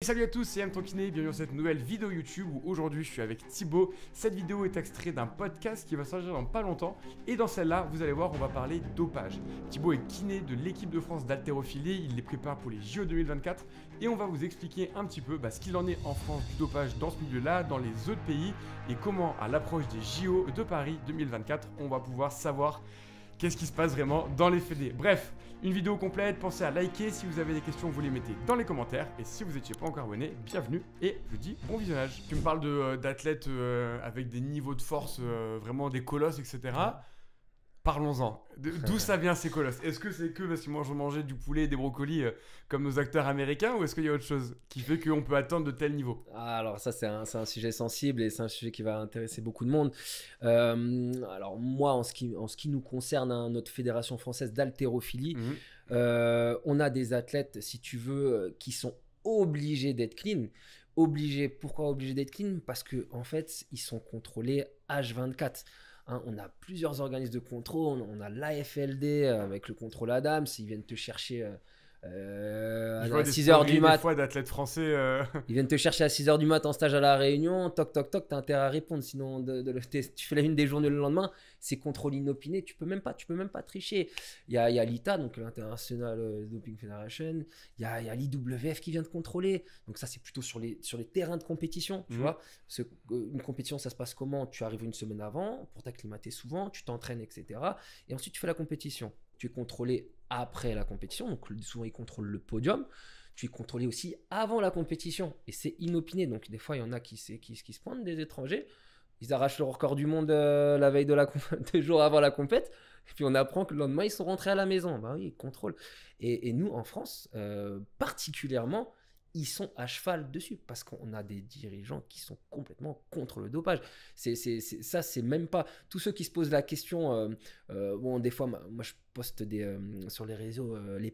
Salut à tous, c'est Yann Tonkiné, bienvenue dans cette nouvelle vidéo YouTube où aujourd'hui je suis avec Thibaut. Cette vidéo est extraite d'un podcast qui va sortir dans pas longtemps et dans celle-là, vous allez voir, on va parler dopage. Thibaut est kiné de l'équipe de France d'haltérophilie, il les prépare pour les JO 2024 et on va vous expliquer un petit peu ce qu'il en est en France du dopage dans ce milieu-là, dans les autres pays et comment à l'approche des JO de Paris 2024, on va pouvoir savoir qu'est-ce qui se passe vraiment dans les fédés. Bref, une vidéo complète, pensez à liker, si vous avez des questions, vous les mettez dans les commentaires. Et si vous n'étiez pas encore abonné, bienvenue et je vous dis bon visionnage. Tu me parles d'athlètes avec des niveaux de force, vraiment des colosses, etc. Parlons-en. D'où ça vient ces colosses? Est-ce que c'est que parce qu'ils mangeaient du poulet et des brocolis comme nos acteurs américains ou est-ce qu'il y a autre chose qui fait qu'on peut atteindre de tels niveaux? Alors ça c'est un sujet sensible et c'est un sujet qui va intéresser beaucoup de monde. Alors moi en ce qui nous concerne, notre fédération française d'haltérophilie, on a des athlètes, si tu veux, qui sont obligés d'être clean. Pourquoi obligés d'être clean? Parce que en fait ils sont contrôlés H24. On a plusieurs organismes de contrôle, on a l'AFLD avec le contrôle ADAMS, ils viennent te chercher à 6h du mat. Des fois d'athlètes français. Ils viennent te chercher à 6h du mat en stage à La Réunion, toc toc toc, t'as intérêt à répondre, sinon tu fais la une des journées le lendemain, c'est contrôle inopiné, tu peux même pas tricher. Il y a l'ITA, donc l'International Doping Federation, il y a l'IWF qui vient te contrôler, donc ça c'est plutôt sur les terrains de compétition, tu vois. Une compétition ça se passe comment? Tu arrives une semaine avant pour t'acclimater souvent, tu t'entraînes, etc. Et ensuite tu fais la compétition. Tu es contrôlé après la compétition, donc souvent ils contrôlent le podium. Tu es contrôlé aussi avant la compétition et c'est inopiné. Donc des fois il y en a qui se pointent, des étrangers, ils arrachent le record du monde la veille deux jours avant la compète, et puis on apprend que le lendemain ils sont rentrés à la maison. Bah oui, ils contrôlent. Et nous en France particulièrement, ils sont à cheval dessus parce qu'on a des dirigeants qui sont complètement contre le dopage. Ça, c'est même pas tous ceux qui se posent la question. Bon, des fois, moi, je poste sur les réseaux les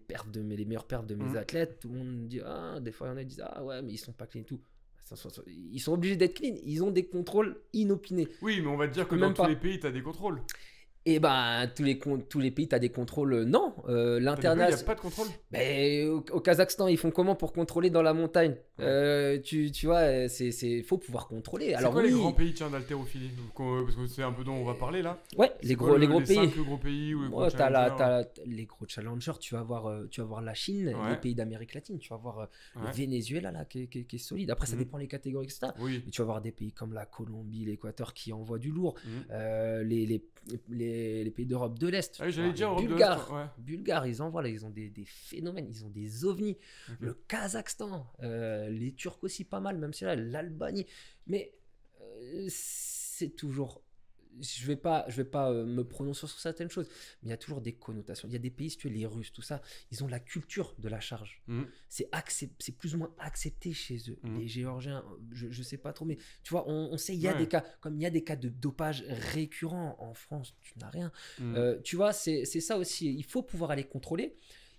meilleures perfs de mes athlètes. Tout le monde dit des fois, il y en a qui disent ouais, mais ils sont pas clean et tout. Ils sont obligés d'être clean. Ils ont des contrôles inopinés. Oui, mais on va te dire que dans tous les pays, tu as des contrôles. Et ben tous les pays, tu as des contrôles. Non, l'international. Il n'y a pas de contrôle. Mais au Kazakhstan, ils font comment pour contrôler dans la montagne? Tu vois, faut pouvoir contrôler. C'est quoi les grands pays d'haltérophilie? Parce que c'est un peu dont on va parler là. Ouais, les gros pays. Les 5 gros pays ou les gros challengers. Les gros challengers, tu vas voir la Chine, les pays d'Amérique latine, tu vas voir le Venezuela là, qui est solide. Après, ça dépend les catégories, etc. Oui. Mais tu vas voir des pays comme la Colombie, l'Équateur qui envoient du lourd. Les pays d'Europe de l'Est. J'allais dire Bulgares, ils envoient là, ils ont des phénomènes, ils ont des ovnis. Le Kazakhstan, les Turcs aussi pas mal, même si là, l'Albanie. Mais c'est toujours... Je vais pas me prononcer sur certaines choses, mais il y a toujours des connotations. Il y a des pays, si tu veux, les Russes, tout ça, ils ont la culture de la charge. C'est plus ou moins accepté chez eux. Les Géorgiens, je sais pas trop, mais tu vois, on sait, il y a des cas, comme il y a des cas de dopage récurrents en France, tu n'as rien. Tu vois, c'est ça aussi. Il faut pouvoir aller contrôler.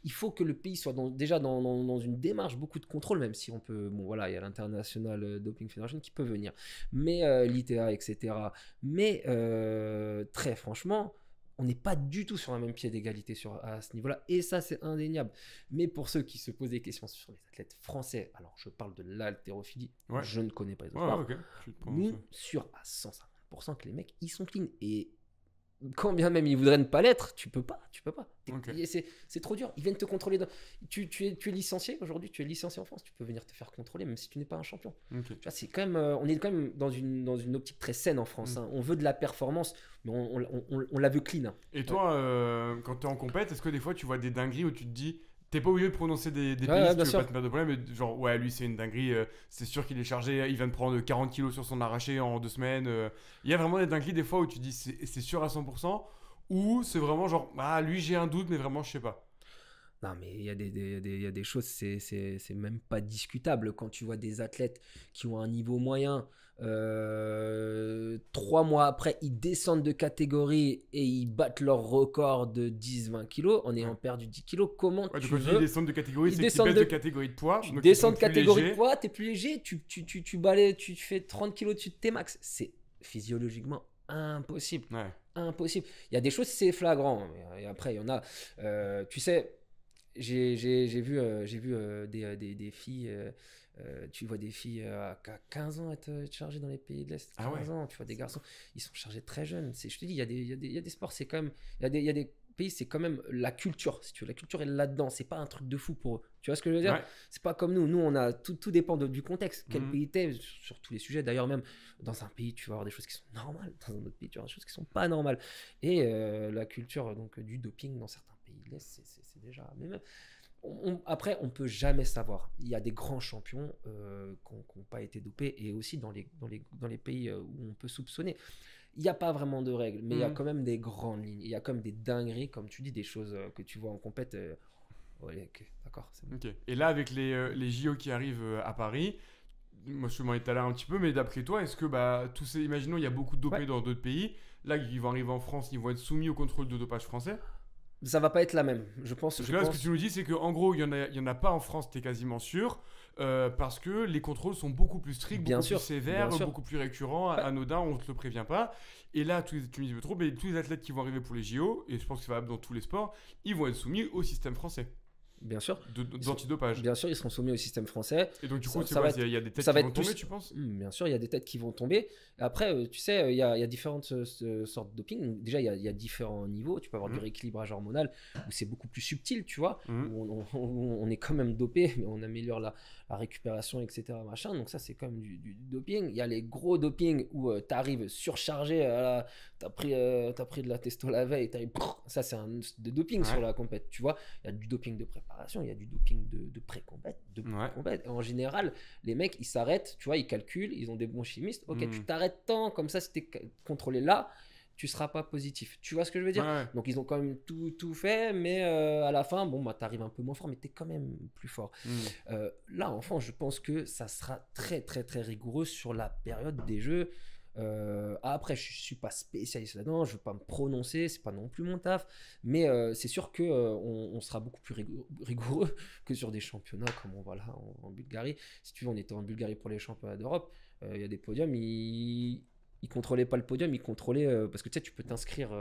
Il faut que le pays soit déjà dans une démarche, beaucoup de contrôle, même si on peut... Bon, voilà, il y a l'International Doping Federation qui peut venir, mais l'ITA, etc. Mais très franchement, on n'est pas du tout sur un même pied d'égalité à ce niveau-là, et ça, c'est indéniable. Mais pour ceux qui se posent des questions sur les athlètes français, alors je parle de l'haltérophilie, je ne connais pas les autres sports. Nous, sûr à 150% que les mecs, ils sont clean. Et quand bien même ils voudraient ne pas l'être, tu peux pas. C'est trop dur. Ils viennent te contrôler. Tu es licencié aujourd'hui, tu es licencié en France, tu peux venir te faire contrôler même si tu n'es pas un champion. Tu vois, c'est quand même, on est quand même dans une optique très saine en France. On veut de la performance, mais on la veut clean. Et toi, quand tu es en compète, est-ce que des fois tu vois des dingueries où tu te dis... T'es pas obligé de prononcer des pays si tu veux pas te mettre de problème, mais genre, lui c'est une dinguerie, c'est sûr qu'il est chargé, il vient de prendre 40 kilos sur son arraché en 2 semaines. Il y a vraiment des dingueries des fois où tu dis c'est sûr à 100%, ou c'est vraiment genre, lui j'ai un doute, mais vraiment je sais pas. Non, mais il y a des choses, c'est même pas discutable. Quand tu vois des athlètes qui ont un niveau moyen, 3 mois après, ils descendent de catégorie et ils battent leur record de 10-20 kilos en ayant perdu 10 kilos. Comment tu veux... Ils descendent de catégorie, c'est qu'ils baissent de catégorie de poids. Tu descends de catégorie de poids, t'es plus léger, tu fais 30 kilos dessus de tes max. C'est physiologiquement impossible. Impossible. Il y a des choses, c'est flagrant. Et après, il y en a... tu sais... J'ai vu des filles Tu vois des filles à 15 ans être chargées dans les pays de l'Est. 15 ans, tu vois des garçons, ils sont chargés très jeunes. Je te dis, il y a des sports, c'est quand même. Il y a des pays, c'est quand même la culture. Si tu veux, la culture est là-dedans. C'est pas un truc de fou pour eux. Tu vois ce que je veux dire? Ouais. C'est pas comme nous. Nous, on a tout dépend du contexte. Quel pays t'es, sur tous les sujets. D'ailleurs, même dans un pays, tu vas avoir des choses qui sont normales. Dans un autre pays, tu vas avoir des choses qui sont pas normales. Et la culture donc du doping dans certains pays de l'Est, c'est déjà. Mais même, après, on peut jamais savoir. Il y a des grands champions qui n'ont pas été dopés, et aussi dans les pays où on peut soupçonner. Il n'y a pas vraiment de règles, mais il y a quand même des grandes lignes. Il y a comme des dingueries, comme tu dis, des choses que tu vois en compète. Ouais, ok, d'accord, c'est bon. Ok. Et là, avec les JO qui arrivent à Paris, moi je m'en étais là un petit peu, mais d'après toi, est-ce que imaginons il y a beaucoup de dopés dans d'autres pays, là ils vont arriver en France, ils vont être soumis au contrôle de dopage français? Ça va pas être la même, je pense. Parce que là, ce que tu nous dis, c'est qu'en gros, il y en a pas en France, t'es quasiment sûr, parce que les contrôles sont beaucoup plus stricts, beaucoup plus sévères, beaucoup plus récurrents, anodins, on te le prévient pas. Et là, tu me dis trop, mais tous les athlètes qui vont arriver pour les JO, et je pense que c'est valable dans tous les sports, ils vont être soumis au système français. Bien sûr. D'antidopage. Bien sûr, ils seront soumis au système français. Et donc, du coup, il y a des têtes qui vont tomber, tu penses? Bien sûr, il y a des têtes qui vont tomber. Après, tu sais, il y a différentes sortes de doping. Déjà, il y a différents niveaux. Tu peux avoir du rééquilibrage hormonal où c'est beaucoup plus subtil, tu vois. Où on est quand même dopé, mais on améliore la récupération, etc. Machin. Donc, ça, c'est quand même du doping. Il y a les gros doping où tu arrives surchargé. Tu as pris de la testo la veille. Ça, c'est un de doping sur la compète, tu vois. Il y a du doping de préparation. Il y a du doping de pré-compète, de post-compète. En général, les mecs, ils s'arrêtent, tu vois, ils calculent, ils ont des bons chimistes. Ok, tu t'arrêtes tant, comme ça, si t'es contrôlé là, tu seras pas positif. Tu vois ce que je veux dire? Donc, ils ont quand même tout fait, mais à la fin, bon, bah, t'arrives un peu moins fort, mais t'es quand même plus fort. Là, enfin, je pense que ça sera très, très, très rigoureux sur la période des Jeux. Après, je suis pas spécialiste là-dedans, je veux pas me prononcer, c'est pas non plus mon taf, mais c'est sûr que on sera beaucoup plus rigoureux que sur des championnats comme on va là en Bulgarie. Si tu veux, on était en Bulgarie pour les championnats d'Europe, il y a des podiums, ils contrôlaient pas le podium, ils contrôlaient parce que tu sais, tu peux t'inscrire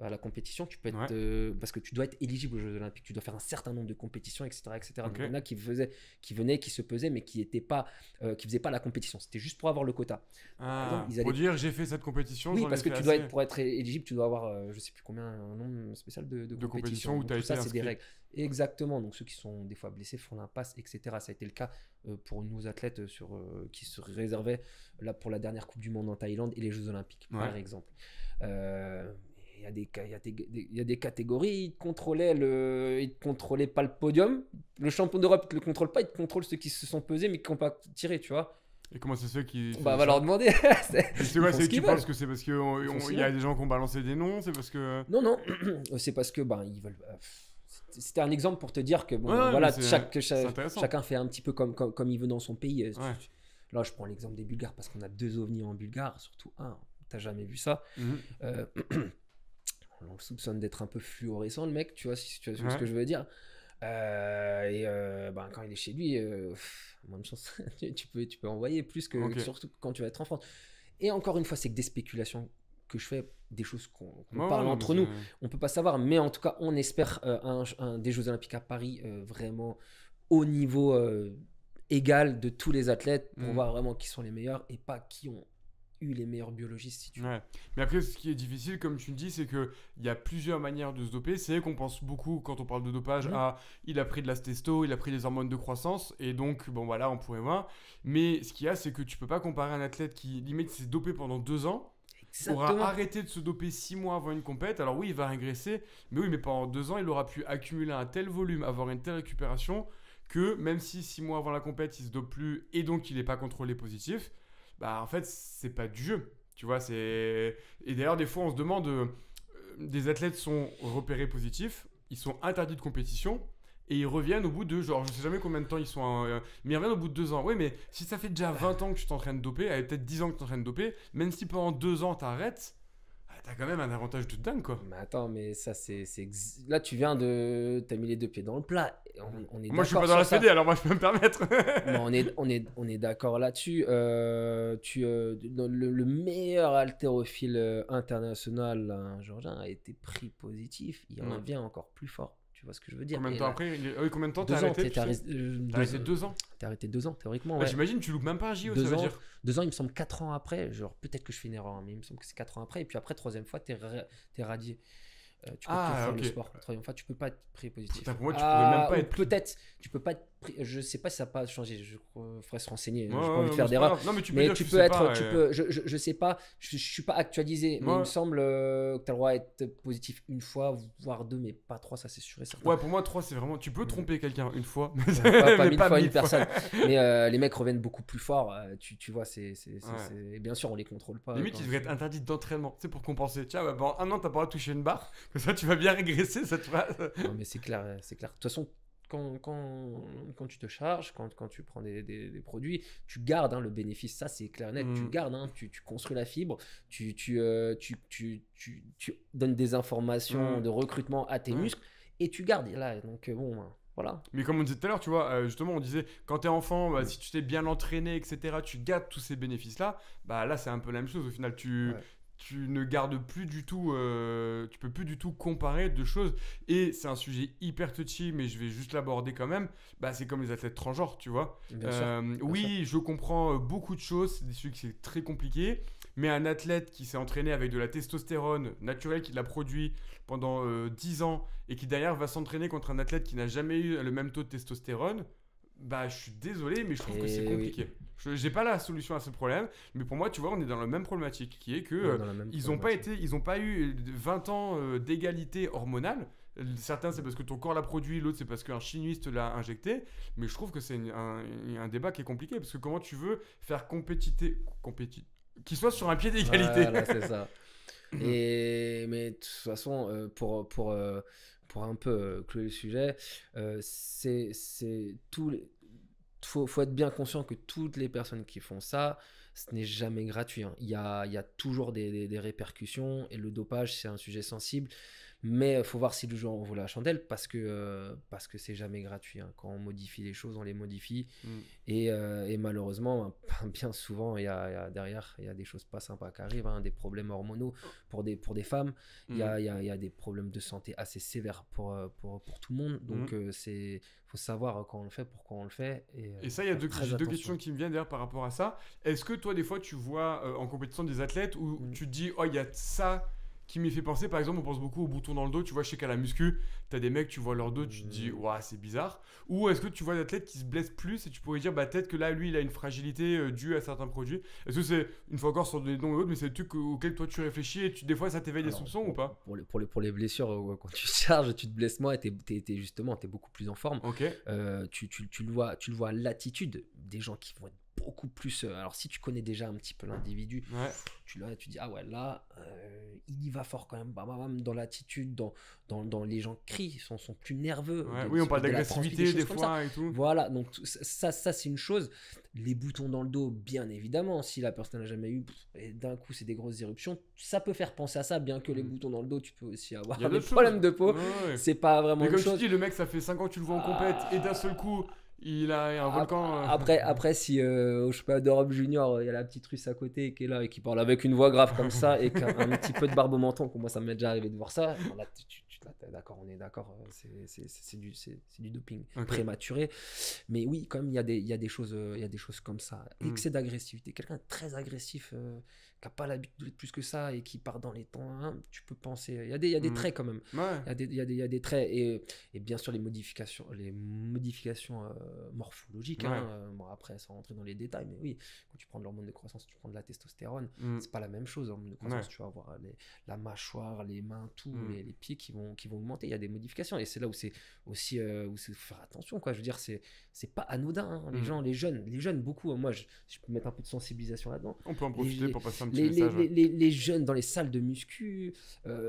à la compétition, tu peux être parce que tu dois être éligible aux Jeux Olympiques, tu dois faire un certain nombre de compétitions, etc., etc. Donc, il y en a qui venaient, qui se pesaient, mais qui faisaient pas la compétition. C'était juste pour avoir le quota. Pour dire j'ai fait cette compétition. Oui, parce que pour être éligible, tu dois avoir je sais plus combien, un nombre spécial de compétitions où tu as été ça, inscrit. c'est des règles. Exactement. Donc ceux qui sont des fois blessés font l'impasse, etc. Ça a été le cas pour nos athlètes qui se réservaient là pour la dernière Coupe du Monde en Thaïlande et les Jeux Olympiques, par exemple. Il y a des catégories, ils te contrôlaient pas le podium. Le champion d'Europe, ils ne le contrôle pas, ils te contrôlent ceux qui se sont pesés mais qui n'ont pas tiré, tu vois. Et comment ça se fait qu'ils... Bah, va leur demander. Tu penses que c'est parce qu'il y a des gens qui ont balancé des noms? C'est parce que... Non, c'est parce que ils veulent... C'était un exemple pour te dire que voilà, chacun fait un petit peu comme il veut dans son pays. Là, je prends l'exemple des Bulgares parce qu'on a 2 ovnis en Bulgare, surtout un. T'as jamais vu ça? On le soupçonne d'être un peu fluorescent, le mec, tu vois, si tu vois ce que je veux dire. Quand il est chez lui, moins de chance, tu peux envoyer plus que surtout quand tu vas être en France. Et encore une fois, c'est que des spéculations que je fais, des choses qu'on parle entre nous. On peut pas savoir, mais en tout cas, on espère des Jeux Olympiques à Paris vraiment au niveau égal de tous les athlètes pour voir vraiment qui sont les meilleurs et pas qui ont eu les meilleurs biologistes, si tu veux. Mais après, ce qui est difficile, comme tu le dis, c'est qu'il y a plusieurs manières de se doper. C'est vrai qu'on pense beaucoup, quand on parle de dopage, à il a pris de la testo, il a pris des hormones de croissance, et donc, bon voilà, on pourrait voir. Mais ce qu'il y a, c'est que tu peux pas comparer un athlète qui, limite, s'est dopé pendant 2 ans, aura arrêté de se doper 6 mois avant une compète. Alors oui, il va régresser, mais pendant 2 ans, il aura pu accumuler un tel volume, avoir une telle récupération, que même si 6 mois avant la compète, il se dope plus, et donc il n'est pas contrôlé positif, en fait, c'est pas du jeu, tu vois. Et d'ailleurs, des fois, on se demande, des athlètes sont repérés positifs, ils sont interdits de compétition, et ils reviennent au bout de, je sais jamais combien de temps ils sont, mais ils reviennent au bout de 2 ans. Oui, mais si ça fait déjà 20 ans que tu t'entraînes de doper, peut-être 10 ans que tu t'entraînes de doper, même si pendant 2 ans t'arrêtes, t'as quand même un avantage de dingue, quoi. Mais attends, mais ça, là, tu viens de... T'as mis les 2 pieds dans le plat. Moi, je suis pas dans la Fédé, alors moi, je peux me permettre. on est d'accord là-dessus. Le meilleur haltérophile international, Georgien, a été pris positif. Il revient encore plus fort. Tu vois ce que je veux dire? Combien de Et temps là, après oui, combien de temps t'as 2 ans, arrêté? t'es arrêté, T'as arrêté 2 ans? t'es arrêté 2 ans, théoriquement, Ah, ouais. j'imagine tu loupes même pas un JO, ça 2 veut ans, dire. 2 ans, il me semble 4 ans après, genre peut-être que je fais une erreur, hein, mais il me semble que c'est 4 ans après, et puis après, troisième fois, t'es radié. Tu peux plus Ah, faire ok. le sport. Troisième fois, tu peux pas être pris positif. Putain, pour moi, tu pouvais même pas Ou être pris. peut-être, tu peux pas être pris, je sais pas si ça n'a pas changé, je faudrait se renseigner, Ouais, j'ai pas ouais, envie de mais faire c'est pas d'erreur. grave. Non, mais tu peux Mais dire tu que peux sais être, pas, je sais pas, je suis pas actualisé, mais il Ouais. me semble que tu as le droit d'être positif une fois, voire deux, mais pas trois, ça c'est sûr et certain. Ouais, pour moi, 3, c'est vraiment. Tu peux tromper quelqu'un une fois, mais Pas mais 1000 fois une 1000 fois. personne. Mais les mecs reviennent beaucoup plus forts, tu vois, Ouais. bien sûr, on les contrôle pas. Limite, quand il devrait c'est- être interdit d'entraînement, tu sais, pour compenser. Tiens, bah, pendant 1 an, t'as pas le droit de toucher une barre, comme ça, tu vas bien régresser cette phrase. Non, mais c'est clair, c'est clair. De toute façon, quand tu te charges, quand tu prends des produits, tu gardes, hein, le bénéfice, ça c'est clair et net, tu Mm. gardes, hein, tu construis la fibre, tu donnes des informations Mm. de recrutement à tes Ouais. muscles et tu gardes. Et là, donc bon, voilà. Mais comme on disait tout à l'heure, tu vois, justement, on disait, quand t'es enfant, bah, si tu t'es bien entraîné, etc., tu gardes tous ces bénéfices-là, bah là, c'est un peu la même chose. Au final, Ouais. tu ne gardes plus du tout, tu peux plus du tout comparer deux choses. Et c'est un sujet hyper touchy, mais je vais juste l'aborder quand même. Bah, c'est comme les athlètes transgenres, tu vois. Bien sûr. Oui, je comprends beaucoup de choses, c'est des sujets qui c'est très compliqué. Mais un athlète qui s'est entraîné avec de la testostérone naturelle, qui l'a produit pendant 10 ans et qui derrière va s'entraîner contre un athlète qui n'a jamais eu le même taux de testostérone, bah je suis désolé, mais je trouve que c'est Et compliqué. J'ai pas la solution à ce problème, mais pour moi, tu vois, on est dans la même problématique qui est que On est dans la même ils ont pas eu 20 ans d'égalité hormonale. Certains, c'est parce que ton corps l'a produit, l'autre, c'est parce qu'un chimiste l'a injecté. Mais je trouve que c'est un débat qui est compliqué parce que comment tu veux faire qui soit sur un pied d'égalité. Voilà, c'est ça. Mais de toute façon, pour un peu clore le sujet, faut être bien conscient que toutes les personnes qui font ça, ce n'est jamais gratuit, hein. Il y a toujours des répercussions et le dopage, c'est un sujet sensible. Mais il faut voir si le jeu en vaut la chandelle parce que c'est jamais gratuit, hein. Quand on modifie les choses, on les modifie. Mm. Et malheureusement, bien souvent, derrière, il y a des choses pas sympas qui arrivent, hein, des problèmes hormonaux pour des femmes. Il y a des problèmes de santé assez sévères pour tout le monde. Donc, faut savoir quand on le fait, pourquoi on le fait. Et ça, il y a très j'ai deux attention. questions qui me viennent d'ailleurs par rapport à ça. Est-ce que toi, des fois, tu vois en compétition des athlètes où tu te dis, oh, il y a ça qui m'y fait penser. Par exemple, on pense beaucoup aux boutons dans le dos. Tu vois, je sais qu'à la muscu, t'as des mecs, tu vois leur dos, tu te dis, ouah, c'est bizarre. Ou est-ce que tu vois des athlètes qui se blessent plus et tu pourrais dire, bah, peut-être que là, lui, il a une fragilité due à certains produits. Est-ce que c'est, une fois encore, sans donner de nom et autres, mais c'est des trucs auxquels toi tu réfléchis et des fois, ça t'éveille des Alors, soupçons ou pas? Pour les blessures, quand tu charges, tu te blesses moins et t'es beaucoup plus en forme. Ok. Tu le vois à l'attitude des gens qui vont être beaucoup plus. Alors, si tu connais déjà un petit peu l'individu, Ouais. tu dis, ah ouais, là, il y va fort quand même, bam, bam, bam, dans l'attitude, dans les gens crient, sont plus nerveux. Ouais. Oui, on parle de la d'agressivité transmission, des choses comme ça. fois et tout. Voilà, donc ça c'est une chose. Les boutons dans le dos, bien évidemment, si la personne n'a jamais eu, et d'un coup c'est des grosses éruptions, ça peut faire penser à ça, bien que les boutons dans le dos, tu peux aussi avoir Il y a des d'autres problèmes choses. de peau. Ouais. C'est pas vraiment Mais une comme chose. tu dis, le mec, ça fait 5 ans que tu le vois en compète et d'un seul coup, il a un volcan. Après, si au championnat d'Europe junior, il y a la petite russe à côté qui est là et qui parle avec une voix grave comme ça et qu'un petit peu de barbe au menton, moi ça m'est déjà arrivé de voir ça. Bon, là, on est d'accord, c'est du doping prématuré. Mais oui, quand même, il y a des choses comme ça. Excès d'agressivité. Quelqu'un de très agressif, qui n'a pas l'habitude de plus que ça et qui part dans les temps, hein, tu peux penser. Il y a des traits quand même. Ouais. Il y a des traits et bien sûr les modifications morphologiques. Ouais. Bon, après, sans rentrer dans les détails, mais oui, quand tu prends de l'hormone de croissance, tu prends de la testostérone, c'est pas la même chose. L'hormone de croissance, tu vas avoir la mâchoire, les mains, tout, les pieds qui vont augmenter. Il y a des modifications et c'est là où c'est aussi où c'est faire attention, quoi. Je veux dire, c'est pas anodin, hein. Les jeunes beaucoup. Moi, je peux mettre un peu de sensibilisation là-dedans. On peut en profiter pour passer un petit message. Les jeunes dans les salles de muscu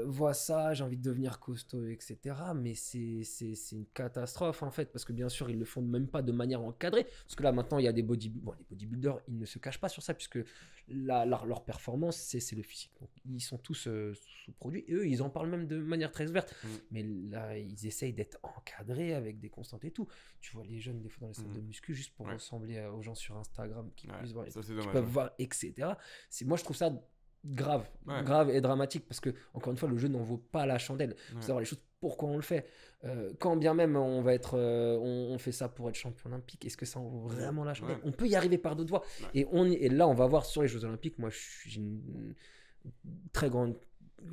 voient ça, j'ai envie de devenir costaud, etc. Mais c'est une catastrophe en fait, parce que bien sûr ils le font même pas de manière encadrée, parce que là maintenant il y a des bodybuilders, ils ne se cachent pas sur ça, puisque leur performance c'est le physique. Donc, ils sont tous sous-produits, et eux ils en parlent même de manière très ouverte. Mais là ils essayent d'être encadrés avec des constantes et tout. Tu vois les jeunes des fois dans les salles de muscu juste pour ressembler aux gens sur Instagram qui puissent voir, ça, c'est dommage, qui peuvent voir, etc. Moi je trouve ça grave et dramatique, parce que encore une fois le jeu n'en vaut pas la chandelle. Faut savoir les choses pourquoi on le fait. Quand bien même on fait ça pour être champion olympique, est-ce que ça en vaut vraiment la chandelle? On peut y arriver par d'autres voies. Et là, on va voir sur les Jeux olympiques. Moi, j'ai une très grande,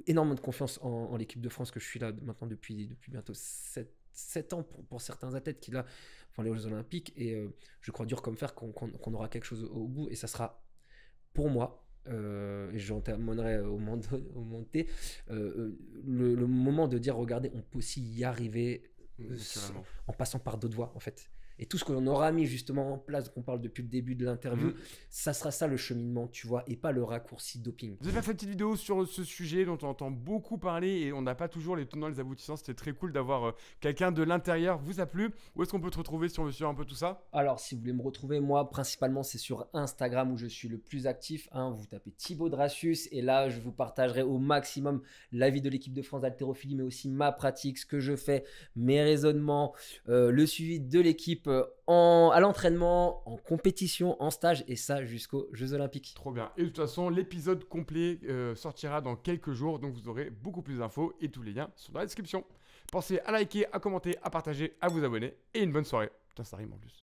énormément de confiance en l'équipe de France, que je suis là maintenant depuis bientôt 7 ans pour certains athlètes qui là font les Jeux olympiques. Et je crois dur comme fer qu'on aura quelque chose au bout. Et ça sera pour moi, et j'en terminerai au monté, le moment de dire regardez, on peut aussi y arriver en passant par d'autres voies en fait. Et tout ce qu'on aura mis justement en place, qu'on parle depuis le début de l'interview, ça sera ça le cheminement, tu vois, et pas le raccourci doping. J'ai fait cette petite vidéo sur ce sujet dont on entend beaucoup parler et on n'a pas toujours les tenants et les aboutissants. C'était très cool d'avoir quelqu'un de l'intérieur. Vous a plu? Où est-ce qu'on peut te retrouver si on veut suivre un peu tout ça? Alors, si vous voulez me retrouver, moi, principalement, c'est sur Instagram où je suis le plus actif. Vous tapez Thibaut Dracius et là, je vous partagerai au maximum la vie de l'équipe de France d'haltérophilie, mais aussi ma pratique, ce que je fais, mes raisonnements, le suivi de l'équipe à l'entraînement, en compétition, en stage, et ça jusqu'aux Jeux Olympiques. Trop bien. Et de toute façon, l'épisode complet sortira dans quelques jours, donc vous aurez beaucoup plus d'infos et tous les liens sont dans la description. Pensez à liker, à commenter, à partager, à vous abonner et une bonne soirée. Putain, ça rime en plus.